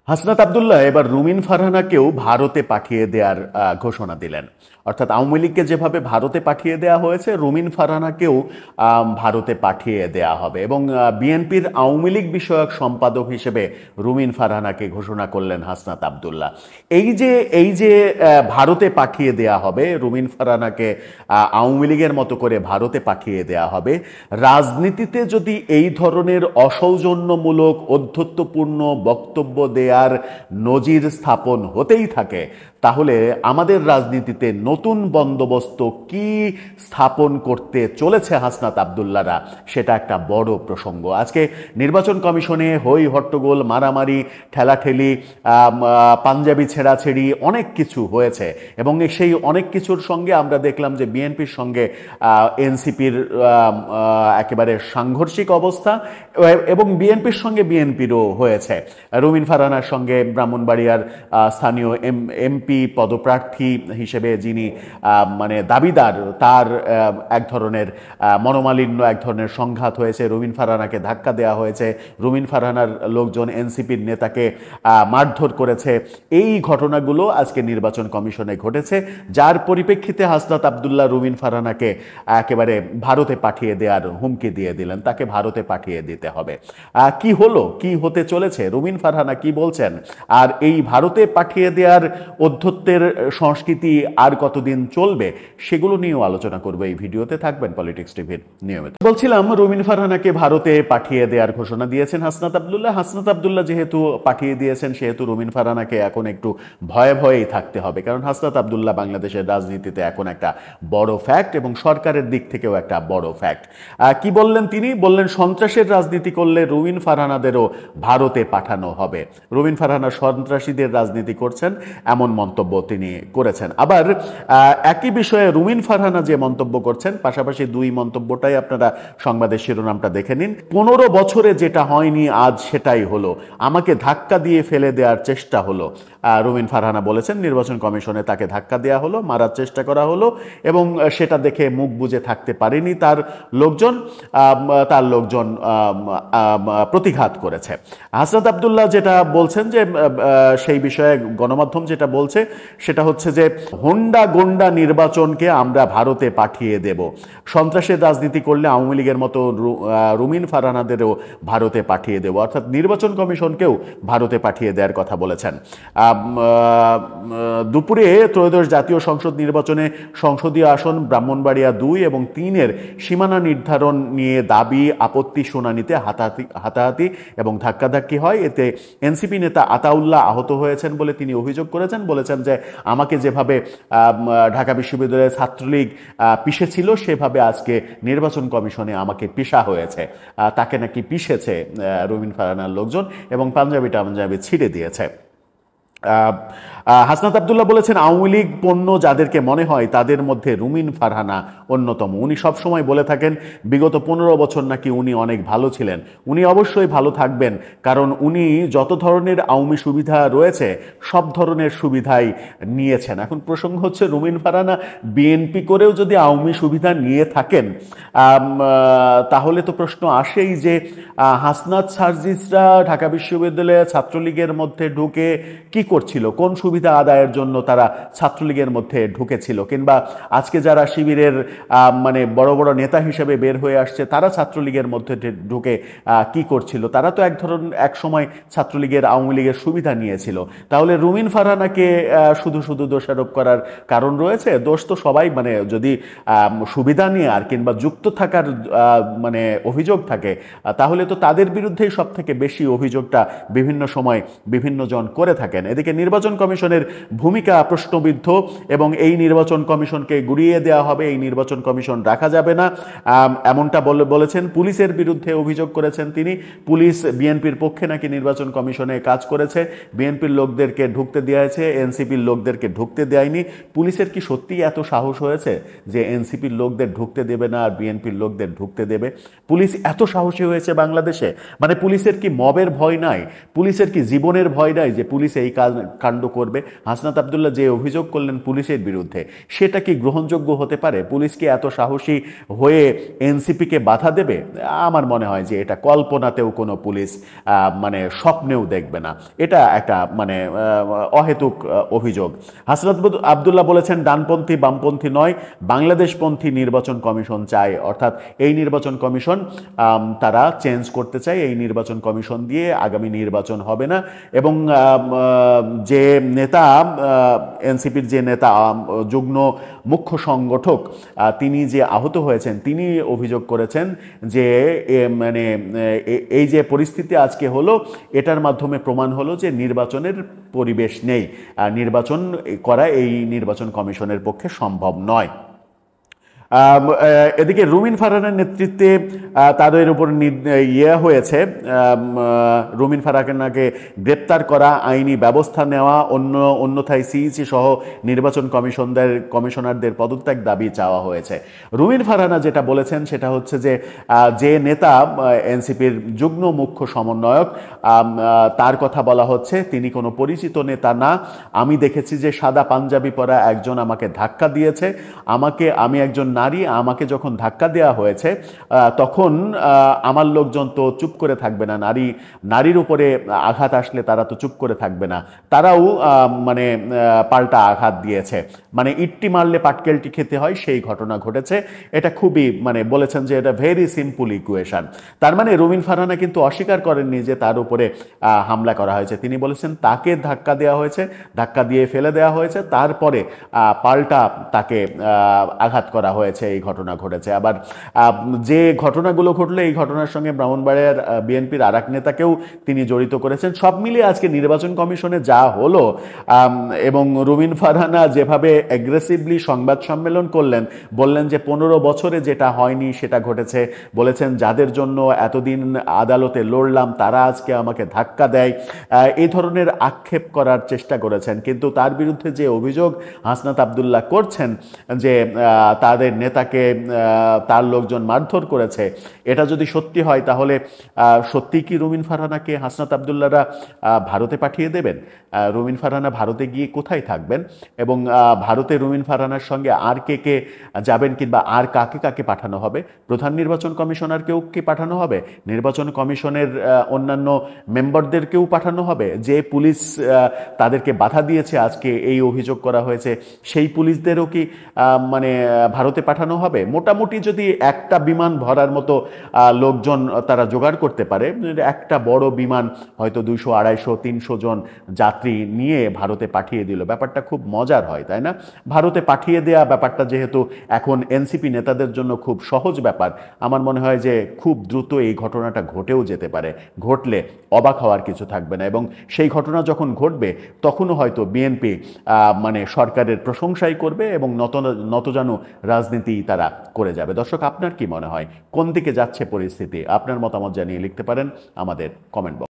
হাসনাত আব্দুল্লাহ এবার রুমিন ফারহানাকেও ভারতে পাঠিয়ে দেওয়ার ঘোষণা দিলেন। অর্থাৎ আওয়ামী লীগকে যেভাবে ভারতে পাঠিয়ে দেওয়া হয়েছে, রুমিন ফারহানাকেও ভারতে পাঠিয়ে দেওয়া হবে। এবং বিএনপির আওয়ামী লীগ বিষয়ক সম্পাদক হিসেবে রুমিন ফারহানাকে ঘোষণা করলেন হাসনাত আব্দুল্লাহ। এই যে ভারতে পাঠিয়ে দেওয়া হবে, রুমিন ফারহানাকে আওয়ামী লীগের মতো করে ভারতে পাঠিয়ে দেওয়া হবে। রাজনীতিতে যদি এই ধরনের অসৌজন্যমূলক অধ্যত্বপূর্ণ বক্তব্য দেওয়ার নজির স্থাপন হতেই থাকে, তাহলে আমাদের রাজনীতিতে নতুন বন্দোবস্ত কি স্থাপন করতে চলেছে হাসনাত আব্দুল্লাহরা, সেটা একটা বড় প্রসঙ্গ। আজকে নির্বাচন কমিশনে হই হট্টগোল, মারামারি, ঠেলাঠেলি, পাঞ্জাবি ছেঁড়াছেড়ি অনেক কিছু হয়েছে। এবং সেই অনেক কিছুর সঙ্গে আমরা দেখলাম যে বিএনপির সঙ্গে এনসিপির একেবারে সাংঘর্ষিক অবস্থা, এবং বিএনপির সঙ্গে বিএনপিরও হয়েছে। রুমিন ফারহানার সঙ্গে ব্রাহ্মণবাড়িয়ার স্থানীয় এমপি পদপ্রার্থী হিসেবে যিনি মানে দাবিদার, তার এক ধরনের মনোমালিন্য, এক ধরনের সংঘাত হয়েছে। রুমিন ফারহানাকে ধাক্কা দেওয়া হয়েছে, রুমিন ফারহানার লোকজন এনসিপির নেতাকে মারধর করেছে। এই ঘটনাগুলো আজকে নির্বাচন কমিশনে ঘটেছে, যার পরিপ্রেক্ষিতে হাসনাত আব্দুল্লাহ রুমিন ফারহানাকে একেবারে ভারতে পাঠিয়ে দেওয়ার হুমকি দিয়ে দিলেন। তাকে ভারতে পাঠিয়ে দিতে হবে। কি হলো, কি হতে চলেছে, রুমিন ফারহানা কি বলছেন, আর এই ভারতে পাঠিয়ে দেওয়ার অধ্যত্বের সংস্কৃতি আর কতদিন চলবে, সেগুলো নিয়েও আলোচনা করবো এই ভিডিওতে। থাকবেন পলিটিক্স টিভির নিয়মিত। বলছিলাম, রুমিন ফারহানাকে ভারতে পাঠিয়ে দেওয়ার ঘোষণা দিয়েছেন হাসনাত আব্দুল্লাহ। হাসনাত আব্দুল্লাহ যেহেতু পাঠিয়ে দিয়েছেন, সেহেতু রুমিন ফারহানাকে এখন একটু ভয়ে ভয়েই থাকতে হবে, কারণ হাসনাত আব্দুল্লাহ বাংলাদেশের রাজনীতিতে এখন একটা বড় ফ্যাক্ট, এবং সরকারের দিক থেকেও একটা বড় ফ্যাক্ট। কি বললেন তিনি? বললেন সন্ত্রাসের রাজনীতি করলে রুমিন ফারহানাদেরও ভারতে পাঠানো হবে। রুমিন ফারহানা সন্ত্রাসীদের রাজনীতি করছেন, এমন মন্তব্য তিনি করেছেন। আবার একই বিষয়ে রুমিন ফারহানা যে মন্তব্য করছেন, পাশাপাশি দুই মন্তব্যটাই আপনারা সংবাদের শিরোনামটা দেখে নিন। 15 বছরে যেটা হয়নি আজ সেটাই হলো, আমাকে ধাক্কা দিয়ে ফেলে দেওয়ার চেষ্টা হলো। রুমিন ফারহানা বলেছেন নির্বাচন কমিশনে তাকে ধাক্কা দেওয়া হলো, মারার চেষ্টা করা হলো, এবং সেটা দেখে মুখ বুজে থাকতে পারেনি তার লোকজন। প্রতিঘাত করেছে। হাসনাত আব্দুল্লাহ যেটা বলছেন যে সেই বিষয়ে গণমাধ্যম যেটা বলছে সেটা হচ্ছে যে হোন্ডা গোন্ডা নির্বাচনকে আমরা ভারতে পাঠিয়ে দেব, সন্ত্রাসের রাজনীতি করলে আওয়ামী লীগের মতো রুমিন ফারহানাদেরও ভারতে পাঠিয়ে দেব, অর্থাৎ নির্বাচন কমিশনকেও ভারতে পাঠিয়ে দেওয়ার কথা বলেছেন। দুপুরে ত্রয়োদশ জাতীয় সংসদ নির্বাচনে সংসদীয় আসন ব্রাহ্মণবাড়িয়া 2 এবং 3-এর সীমানা নির্ধারণ নিয়ে দাবি আপত্তি শুনানিতে হাতাহাতি এবং ধাক্কাধাক্কি হয়। এতে এনসিপি নেতা আতাউল্লাহ আহত হয়েছেন বলে তিনি অভিযোগ করেছেন। বলেছেন যে আমাকে যেভাবে ঢাকা বিশ্ববিদ্যালয়ের ছাত্রলীগ পিষেছিল, সেভাবে আজকে নির্বাচন কমিশনে আমাকে পিষা হয়েছে। তাকে নাকি পিষেছে রুমিন ফারহানার লোকজন, এবং পাঞ্জাবি ছিঁড়ে দিয়েছে। হাসনাত আব্দুল্লাহ বলেছেন আওয়ামী লীগ পণ্য যাদেরকে মনে হয় তাদের মধ্যে রুমিন ফারহানা অন্যতম। উনি সবসময় বলে থাকেন বিগত 15 বছর নাকি উনি অনেক ভালো ছিলেন। উনি অবশ্যই ভালো থাকবেন, কারণ উনি যত ধরনের আওয়ামী সুবিধা রয়েছে সব ধরনের সুবিধাই নিয়েছেন। এখন প্রসঙ্গ হচ্ছে রুমিন ফারহানা বিএনপি করেও যদি আওয়ামী সুবিধা নিয়ে থাকেন, তাহলে তো প্রশ্ন আসেই যে হাসনাত সার্জিসরা ঢাকা বিশ্ববিদ্যালয়ে ছাত্রলীগের মধ্যে ঢুকে কি করছিল, কোন সুবিধা আদায়ের জন্য তারা ছাত্রলীগের মধ্যে ঢুকেছিল, কিংবা আজকে যারা শিবিরের মানে বড় বড় নেতা হিসেবে বের হয়ে আসছে, তারা ছাত্রলীগের মধ্যে ঢুকে কি করছিল। তারা তো এক সময় ছাত্রলীগের আওয়ামী লীগের সুবিধা নিয়েছিল। তাহলে রুমিন ফারহানাকে শুধু শুধু দোষারোপ করার কারণ রয়েছে? দোষ তো সবাই, মানে যদি সুবিধা নিয়ে আর কিংবা যুক্ত থাকার মানে অভিযোগ থাকে, তাহলে তো তাদের বিরুদ্ধেই সব থেকে বেশি অভিযোগটা বিভিন্ন সময় বিভিন্ন জন করে থাকেন। এদিকে নির্বাচন কমিশনের ভূমিকা প্রশ্নবিদ্ধ, এবং এই নির্বাচন কমিশনকে গুড়িয়ে দেওয়া হবে, এই নির্বাচন কমিশন রাখা যাবে না, এমনটা বলেছেন। পুলিশের বিরুদ্ধে অভিযোগ করেছেন তিনি। পুলিশ বিএনপির পক্ষে নাকি নির্বাচন কমিশনে কাজ করেছে, বিএনপির লোকদেরকে ঢুকতে দেওয়া হয়েছে, এনসিপির লোকদেরকে ঢুকতে দেয়নি। পুলিশের কি সত্যি এত সাহস হয়েছে যে এনসিপির লোকদের ঢুকতে দেবে না আর বিএনপির লোকদের ঢুকতে দেবে? পুলিশ এত সাহসী হয়েছে বাংলাদেশে? মানে পুলিশের কি মবের ভয় নাই? পুলিশের কি জীবনের ভয় নাই যে পুলিশ এই কাজ কাণ্ড করবে? হাসনাত আব্দুল্লাহ যে অভিযোগ করলেন পুলিশের বিরুদ্ধে, সেটা কি গ্রহণযোগ্য হতে পারে? পুলিশ কি এত সাহসী হয়ে এনসিপিকে বাধা দেবে? আমার মনে হয় যে এটা কল্পনাতেও কোনো পুলিশ মানে স্বপ্নেও দেখবে না। এটা একটা মানে অহেতুক অভিযোগ। হাসনাত আব্দুল্লাহ বলেছেন ডানপন্থী বামপন্থী নয়, বাংলাদেশপন্থী নির্বাচন কমিশন চায়। অর্থাৎ এই নির্বাচন কমিশন তারা চেঞ্জ করতে চায়। এই নির্বাচন কমিশন দিয়ে আগামী নির্বাচন হবে না। এবং যে নেতা, এনসিপির যে নেতা, যুগ্ম মুখ্য সংগঠক, তিনি যে আহত হয়েছেন, তিনি অভিযোগ করেছেন যে মানে এই যে পরিস্থিতি আজকে হলো, এটার মাধ্যমে প্রমাণ হলো যে নির্বাচনের পরিবেশ নেই, নির্বাচন করা এই নির্বাচন কমিশনের পক্ষে সম্ভব নয়। এদিকে রুমিন ফারহানের নেতৃত্বে তাদের উপর হয়েছে, রুমিন ফারহানাকে গ্রেপ্তার করা, আইনি ব্যবস্থা নেওয়া, অন্যথায় সিইসি সহ নির্বাচন কমিশনারদের পদত্যাগ দাবি চাওয়া হয়েছে। রুমিন ফারহানা যেটা বলেছেন সেটা হচ্ছে যে নেতা এনসিপির যুগ্ম মুখ্য সমন্বয়ক, তার কথা বলা হচ্ছে তিনি কোনো পরিচিত নেতা না। আমি দেখেছি যে সাদা পাঞ্জাবি পরা একজন আমাকে ধাক্কা দিয়েছে, আমি একজন নারী, আমাকে যখন ধাক্কা দেওয়া হয়েছে তখন আমার লোকজন তো চুপ করে থাকবে না, নারীর উপরে আঘাত আসলে তারা তো চুপ করে থাকবে না, তারাও মানে পাল্টা আঘাত দিয়েছে, মানে ইট্টি মারলে পাটকেলটি খেতে হয়, সেই ঘটনা ঘটেছে। এটা খুবই মানে বলেছেন যে এটা ভেরি সিম্পল ইকুয়েশন। তার মানে রুমিন ফারহানা কিন্তু অস্বীকার করেননি যে তার উপরে হামলা করা হয়েছে। তিনি বলেছেন তাকে ধাক্কা দেওয়া হয়েছে, ধাক্কা দিয়ে ফেলে দেওয়া হয়েছে, তারপরে পাল্টা তাকে আঘাত করা হয়েছে, এই ঘটনা ঘটেছে। আবার যে ঘটনাগুলো ঘটলো, এই ঘটনার সঙ্গে ব্রাহ্মণবাড়িয়ার বিএনপির আর এক নেতাকেও তিনি জড়িত করেছেন। সব মিলিয়ে আজকে নির্বাচন কমিশনে যা হলো, এবং রুমিন ফারহানা যেভাবে অ্যাগ্রেসিভলি সংবাদ সম্মেলন করলেন, বললেন যে 15 বছরে যেটা হয়নি সেটা ঘটেছে, বলেছেন যাদের জন্য এতদিন আদালতে লড়লাম তারা আজকে আমাকে ধাক্কা দেয়, এই ধরনের আক্ষেপ করার চেষ্টা করেছেন। কিন্তু তার বিরুদ্ধে যে অভিযোগ হাসনাত আব্দুল্লাহ করছেন যে তাদের নেতাকে তার লোকজন মারধর করেছে, এটা যদি সত্যি হয় তাহলে সত্যি কি রুমিন ফারহানাকে হাসনাত আব্দুল্লাহরা ভারতে পাঠিয়ে দেবেন? রুমিন ফারহানা ভারতে গিয়ে কোথায় থাকবেন? এবং ভারতে রুমিন ফারহানার সঙ্গে আর কে যাবেন, কিংবা আর কাকে পাঠানো হবে? প্রধান নির্বাচন কমিশনারকেও কি পাঠানো হবে? নির্বাচন কমিশনের অন্যান্য মেম্বারদেরকেও পাঠানো হবে? যে পুলিশ তাদেরকে বাধা দিয়েছে, আজকে এই অভিযোগ করা হয়েছে, সেই পুলিশদেরও কি মানে ভারতে পাঠানো হবে? মোটামুটি যদি একটা বিমান ভরার মতো লোকজন তারা জোগাড় করতে পারে, একটা বড় বিমান হয়তো 200, 250, 300 জন যাত্রী নিয়ে ভারতে পাঠিয়ে দিল, ব্যাপারটা খুব মজার হয়, তাই না? ভারতে পাঠিয়ে দেয়া ব্যাপারটা যেহেতু এখন এনসিপি নেতাদের জন্য খুব সহজ ব্যাপার, আমার মনে হয় যে খুব দ্রুত এই ঘটনাটা ঘটেও যেতে পারে। ঘটলে অবাক হওয়ার কিছু থাকবে না, এবং সেই ঘটনা যখন ঘটবে তখনও হয়তো বিএনপি মানে সরকারের প্রশংসাই করবে এবং নতজানু রাজনীতি তারা করে যাবে। দর্শক, আপনার কি মনে হয় কোন দিকে যাচ্ছে পরিস্থিতি? আপনার মতামত জানিয়ে লিখতে পারেন আমাদের কমেন্ট বক্সে।